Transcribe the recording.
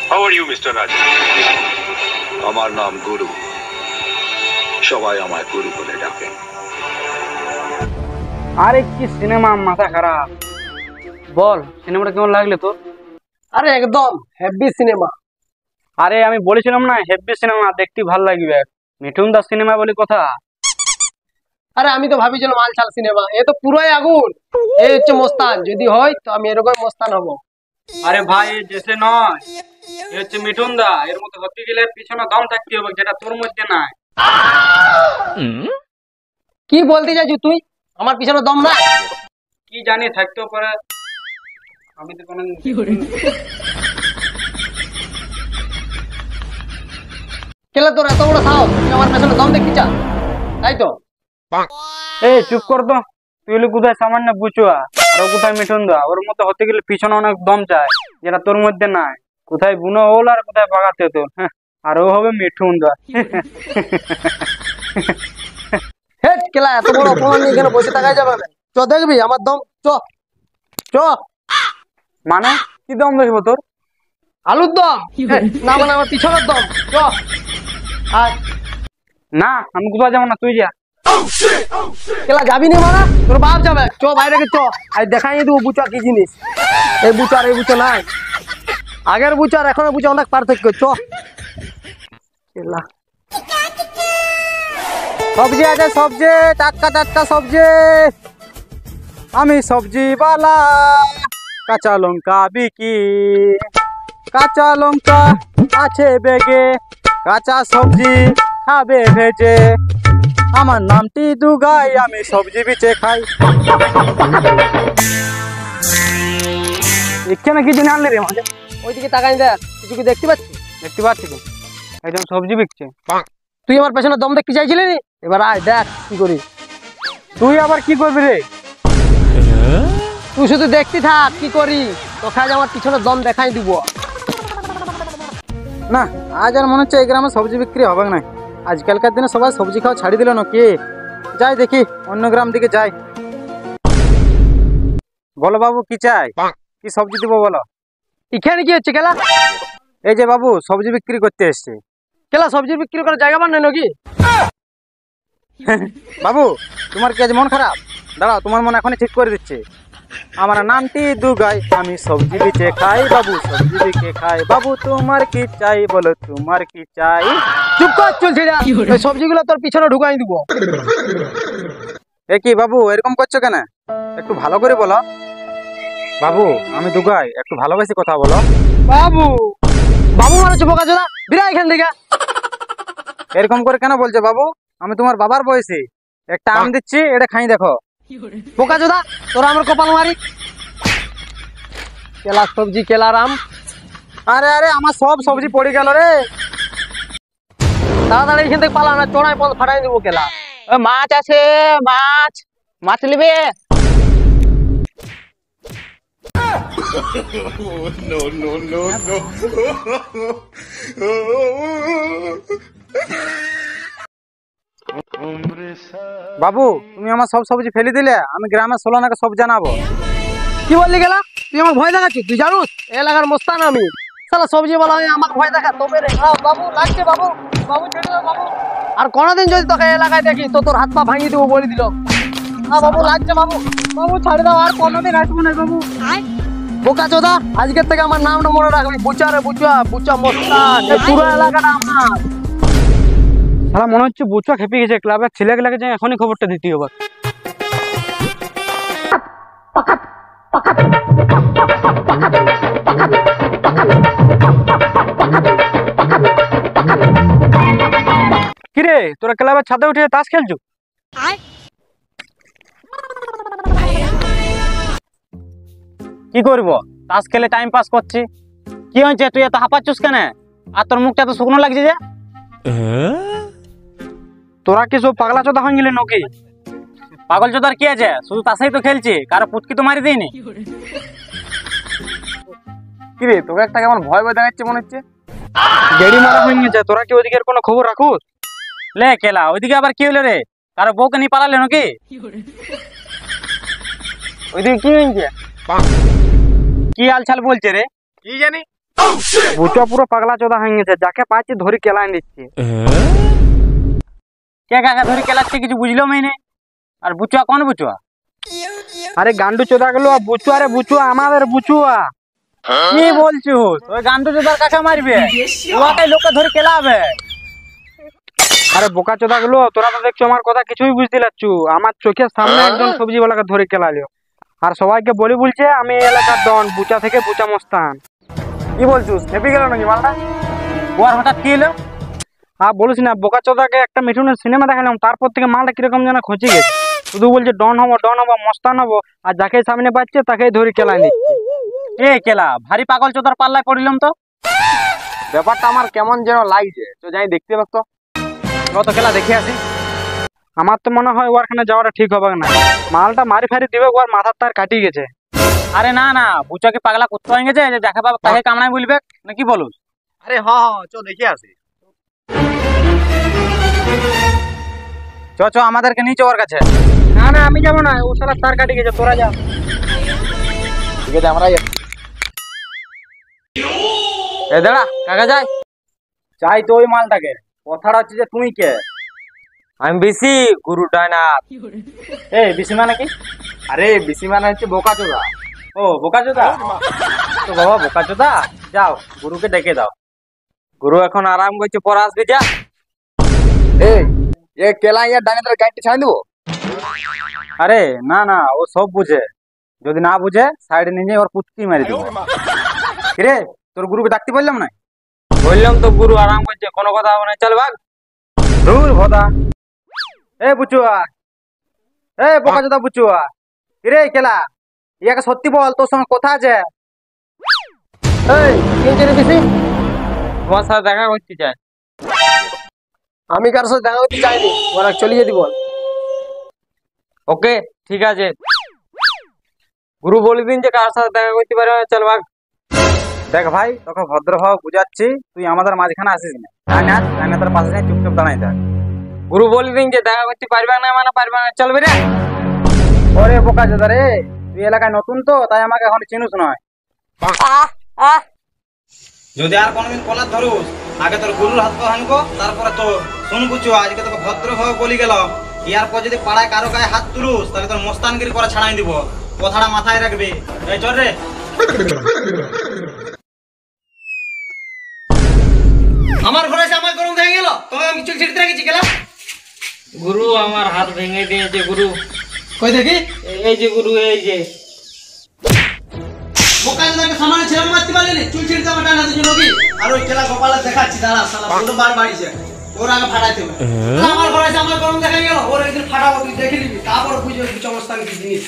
How are you, Mr. Rajan? আমার নাম গুরু, সবাই আমায় গুরু বলে ডাকে। আরে কি সিনেমা, মাথা খারাপ। বল সিনেমাটা কেমন লাগলে তোর? আরে একদম হেভি সিনেমা। আরে আমি বলেছিলাম না হেভি সিনেমা, দেখতে ভালো লাগবে। মিঠুন দাস সিনেমা বলে কথা। আরে আমি তো ভাবিছিলাম মালছাল সিনেমা, এ তো পুরোই আগুন। এই হচ্ছে মস্তান, যদি হয় তো আমি এরকম মস্তান হব। আরে ভাই জেসে নয়, এ হচ্ছে মিঠুন দা। এর মতো হতে গেলে পিছনে দম থাকতে হবে, যেটা তোর মধ্যে নাই। কি বলতে চাইছি তুই? আমার পিছনে দম নাই? কি জানি থাকতেও পারে, আমি তো কোনো কেলে তোর এত বড় সাহস, তুই আমার পেছনে দম দেখতে চাস? তাই তো? এই চুপ কর তো। তুই হলে কোথায় সামান্য বুচুয়া, আর ও কোথায় মিঠুন দা। ওর মতো হতে গেলে পিছনে অনেক দম চায়, যেটা তোর মধ্যে নাই। কোথায় বুনো হল আর কোথায় বাগাতে তোর। হ্যাঁ, আর ও হবে মিঠুন দা। হেট কেলা, এত বড় অপমান নিয়ে এখানে বসে থাকাই যাবে না। চ দেখবি আমার দম, চ চ। মানে কি দম দেখবো তোর? আলুর দম? না মানে আমার পিছনের দম। চ আয়। না আমি কোথাও যাবো না, তুই যা। কেলা যাবি না মানে? তোর বাপ যাবে। চ বাইরে চ, আর দেখাই দেবো বুচা কি জিনিস। এই বুচার এই বুচা নাই, আগের বুচার এখনের বুচা অনেক পার্থক্য। চ কেলা। সবজি আছে, সবজি টাটকা টাটকা সবজি। আমি সবজি বালা, কাঁচা লঙ্কা বিকি। কাঁচা লঙ্কা আছে বেগে, কাঁচা সবজি খাবে ভেজে। আমার নামটি দুগাই, আমি সবজি বিচে খাই। এখানে কি জন্য আনলে রে মাঝে? ওইদিকে তাকাই দেখ, কিছু কি দেখতে পাচ্ছি? দেখতে পাচ্ছি তো, একজন সবজি বিকছে। তুই আমার পেছনে দম দেখতে চাইছিলি নি? এবার আয় দেখ কি করি। তুই আবার কি করবি রে? তুই শুধু দেখতে থাক কি করি, তোকে আজ আমার পিছনে দম দেখাই দিব। না আজ আর মনে হচ্ছে এই গ্রামে সবজি বিক্রি হবে না। আজকালকার দিনে সবাই সবজি খাওয়া ছাড়ি দিল নাকি। যাই দেখি অন্য গ্রাম দিকে যাই। বলো বাবু কি চাই, কি সবজি দিব বলো। এখানে কি হচ্ছে কেলা? এই যে বাবু সবজি বিক্রি করতে এসছে। কেলা সবজি বিক্রি করার জায়গা বান নাকি? বাবু তোমার কি আজ মন খারাপ? দাঁড়াও, তোমার মন এখনই ঠিক করে দিচ্ছে। আমার নামটি দুগাই, আমি সবজি বিচে খাই। বাবু সবজি বিকে খাই। বাবু তোমার কি চাই বলো, তোমার কি চাই? চুপ কর, চলছে যা। এই সবজিগুলো তোর পিছনে ঢুকাই দিব। এ কি বাবু এরকম করছো কেন? একটু ভালো করে বলো। বাবু আমি দুগাই, একটু ভালোবেসে কথা বলো। বাবু বাবু মানে চুপ কাজ না, বিরা এখান থেকে। এরকম করে কেন বলছো বাবু? আমি তোমার বাবার বয়সী। একটা আম দিচ্ছি, এটা খাই দেখো। বোকা চোদা, তোরা আমার কপাল মারি। কেলা সবজি কেলা রাম। আরে আরে আমার সব সবজি পড়ে গেল রে। তাড়াতাড়ি এখান থেকে পালা, না চড়াই পথ ফাটাই দিব কেলা। মাছ আছে, মাছ মাছ নেবে? বাবু তুমি আমার সব সবজি ফেলে দিলে, আমি গ্রামের 16 জনকে সব জানাবো। কি বললি গেলা? তুই আমার ভয় দেখাচ্ছিস? তুই জানুস এলাকার মস্তান আমি। শালা সবজি বলা হয় আমার ভয় দেখা তবে রে। বাবু লাগছে বাবু, বাবু ছেড়ে দাও বাবু। আর কোনোদিন যদি তোকে এলাকায় দেখি তো তোর হাত পা ভাঙিয়ে দেবো বলে দিল। বাবু লাগছে বাবু, বাবু ছাড়ে দাও, আর কোনোদিন আসবো না বাবু। বোকা চোদা, আজকের থেকে আমার নামটা মনে রাখবি। বুচা রে বুচা, বুচা মস্তান। এই পুরো এলাকাটা আমার। শালা মনে হচ্ছে বুচা খেপে গেছে। ক্লাবের ছেলেগুলাকে যাই এখনই খবরটা দিতে হবে। কিরে তোরা ক্লাবের ছাদে উঠে তাস খেলছো? কি করবো, তাস খেলে টাইম পাস করছি। কি হয়েছে তুই এত হাঁপাচ্ছিস কেন? আর তোর মুখটা এত শুকনো লাগছে যে? তোরা কি সব পাগলা চোদা হয়ে গেলি নাকি? পাগল চোদার কি আছে, শুধু তাসাই তো খেলছি, কারো পুচকি তো মারি দিইনি। কিরে তোকে একটা কেমন ভয় ভয় দেখাচ্ছে মনে হচ্ছে। গেড়ি মারা হয়ে গেছে। তোরা কি ওইদিকের কোনো খবর রাখুস? লে কেলা ওইদিকে আবার কি হলো রে? কারো বউকে নিয়ে পালালে নাকি? ওইদিকে কি হয়েছে? কি আলছাল বলছে রে? কি জানি, বুচুয়া পুরো পাগলা চোদা হয়ে গেছে, যাকে পাচ্ছি ধরি কেলাই নিচ্ছে। কে কাকা ধরি কেলাচ্ছে কিছু বুঝলো মেনে? আর বুচুয়া কোন বুচুয়া? আরে গান্ডু চোদা গুলো বুচুয়া, রে বুচুয়া আমাদের বুচুয়া। কি বলছো? ওই গান্ডু চোদার কাছে মারবে, ওকে লোকে ধরে কেলাবে। আরে বোকা চোদা গুলো, তোরা তো দেখছো আমার কথা কিছুই বুঝতে পারছু। আমার চোখের সামনে একজন সবজিওয়ালাকে ধরে কেলালো, আর সবাইকে বলছে আমি এই এলাকার ডন, বুচা থেকে বুচা মস্তান। কি বলছিস, খেপে গেল নাকি মালটা? ওর হঠাৎ কি এলো? আর বলিস না, বোকা চোদাকে একটা মিঠুনের সিনেমা দেখালাম, তারপর থেকে মালটা কিরকম যেন খচে গেছে। শুধু বলছে ডন হবো মস্তান হবো, আর যাকে সামনে পাচ্ছে তাকেই ধরে কেলাই নিচ্ছে। এ কেলা ভারী পাগল চোদার পাল্লায় পড়িলাম তো। ব্যাপারটা আমার কেমন যেন লাগছে, তো যাই দেখতে পারতো। কত খেলা দেখে আসি। আমার তো মনে হয় ওখানে যাওয়াটা ঠিক হবে না, মালটা মারি ফারি দিবে, ওর মাথার তার কাটিয়ে গেছে। আরে না না, বুচাকে পাগলা করতে হয়ে গেছে, যে যাকে পাবে তাকে কামড়ায় বলবে নাকি বলুস? আরে হ্যাঁ চ দেখে আসি। চ আমাদেরকে নিচে ওর কাছে। না না আমি যাবো না, ও শালা তার কাটিয়ে গেছে, তোরা যা। ঠিক আছে আমরা যাচ্ছি। এ দাঁড়া কাকা যাই। চাই তো ওই মালটাকে, কথাটা হচ্ছে যে তুমি কে? আমি বিসি গুরু ডায়নাথ। এ বিসি মানে কি? আরে বিসি মানে হচ্ছে বোকা চোদা। ও বোকা চোদা, তো বাবা বোকা চোদা, যাও গুরুকে ডেকে দাও। গুরু এখন আরাম করছে, পর আসবি যা। এ কেলা ইয়ার ডাইনাদের গাইডটি ছাড় দেবো। আরে না না, ও সব বুঝে, যদি না বুঝে সাইডে নিয়ে ওর পুটকি মারি দেবো। কিরে তোর গুরুকে ডাকতে বললাম না? বললাম তো গুরু আরাম করছে, কোনো কথা হবে না, চল ভাগ। দূর ভদা। এ বুচুয়া, এ বোকা চোদা বুচুয়া, কিরে কেলা ইয়াকে সত্যি বল, তোর সঙ্গে কথা আছে। এই কে জেনে দিছি? তোমার সাথে দেখা করতে চাই। আমি কারোর সাথে দেখা করতে চাইনি, ওরা চলে যেতে বল। ওকে ঠিক আছে, গুরু বলে দিন যে কার সাথে দেখা করতে পারে, চল ভাগ। দেখ ভাই, তোকে ভদ্রভাবে বুঝাচ্ছি, তুই আমাদের মাঝখানে আসিস না, তোর পাশে যাই চুপচাপ দাঁড়াই থাক। গুরু বলে দিন যে দেখা করতে পারবে না, মানে পারবে না, চলবে রে। ওরে বোকা চোদা রে, তুই এলাকায় নতুন তো, তাই আমাকে এখন চিনুস নয়। যদি আর কোনদিন কলার ধরুস, আগে তোর গুরুর হাত পা ভাঙবো, তারপরে তো শুনবু চু, আজকে তোকে ভদ্রভাবে বলি গেল। ইয়ার পর যদি পাড়ায় কারো গায়ে হাত তুলুস, তাহলে তোর মোস্তানগিরি করে ছাড়াই দিব, কথাটা মাথায় রাখবি। এই চল রে। আমার ঘরে এসে আমার গরম হয়ে গেল, তোমাকে আমি চুল ছিড়তে রেখেছি গেলাম। গুরু আমার হাত ভেঙে দিয়েছে গুরু। কই দেখি? এই যে গুরু, এই যে। বোকাকে সামনে ছেড়ে মারতে পারলি, চুল ছিড়তে আমার টানা দুজন কি? আর ওই খেলা গোপালে দেখাচ্ছি, দাঁড়া শালা পুরো বার বাড়িছে, ওর আগে ফাটাইতে হবে। আমার ঘরে এসে আমার গরম দেখা গেল, ওর একদিন ফাটাবো, তুই দেখে নিবি, তারপর বুঝে চমস্তান কি জিনিস।